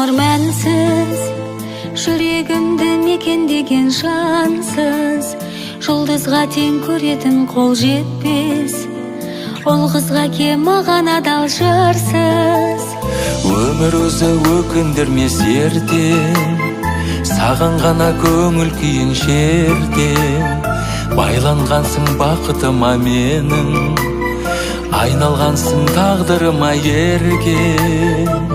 ғұмыр мәнсіз, жүрегімді мекендеген жансыз, жұлдызға тең көретін қол жетпес, ол қызға ке маған адал жарсыз. Өмір өзі өкіндірмес ертең, саған ғана көңіл күйің шертең. Байланғансың бақытыма менің, айналғансың тағдырыма ерген.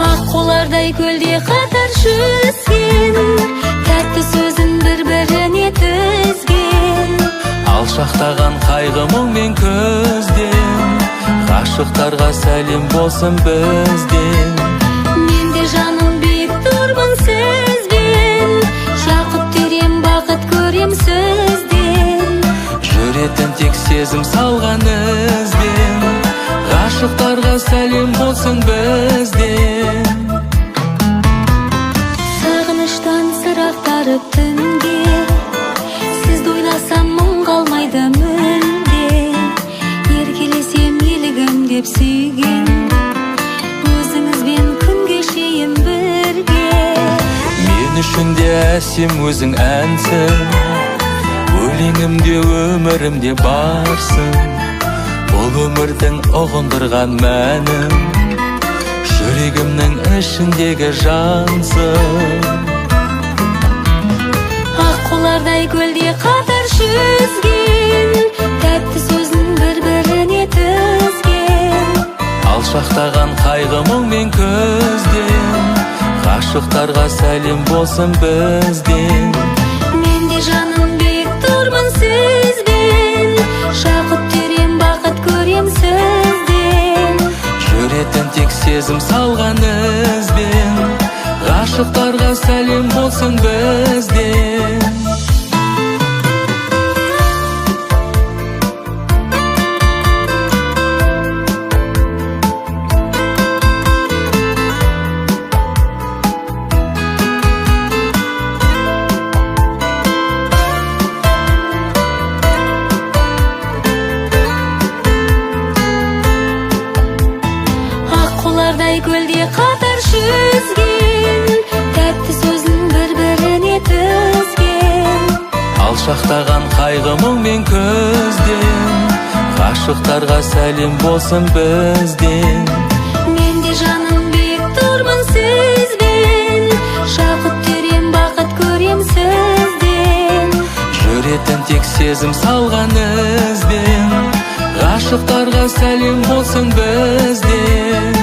Аққулардай көлде қатар жүзген, тәтті сөзін бір-біріне тізген. Алшақтаған қайғы мұңмен көзден, ғашықтарға сәлем болсын бізден. Мен де жаным биік тұрмын сізбен, жақұт терем бақыт көрем сөзден. Жүретін тек сезім салған ізбен, ғашықтарға сәлем болсын бізден. Сағыныштан сырақтарып түнге, сізді ойласам мұң қалмайды мүлде. Еркелесем елігім деп сүйген, өзіңізбен күн кешейін бірге. Мен үшін де әсем өзің әнсің, өлеңімде өмірімде барсың. Бұл өмірдің ұғындырған мәнім, жүрегімнің ішіндегі жансың. Аққулардай көлде қатар жүзген, тәтті сөзін бір-біріне тізген. Алшақтаған қайғы мұңмен көзден, ғашықтарға сәлем болсын бізден. Мен де жаным биік тұрмын сізбен, жақұт терем бақыт көрем сөзден. Жүретін тек сезім салған ізбен, ғашықтарға сәлем болсын бізден. Аққулардай көлде қатар жүзген, тәтті сөзін бір-біріне тізген. Алшақтаған қайғы мұңмен көзден, ғашықтарға сәлем болсын бізден. Мен де жаным биік тұрмын сізбен, жақұт терем бақыт көрем сөзден. Жүретін тек сезім салған ізбен, ғашықтарға сәлем болсын бізден.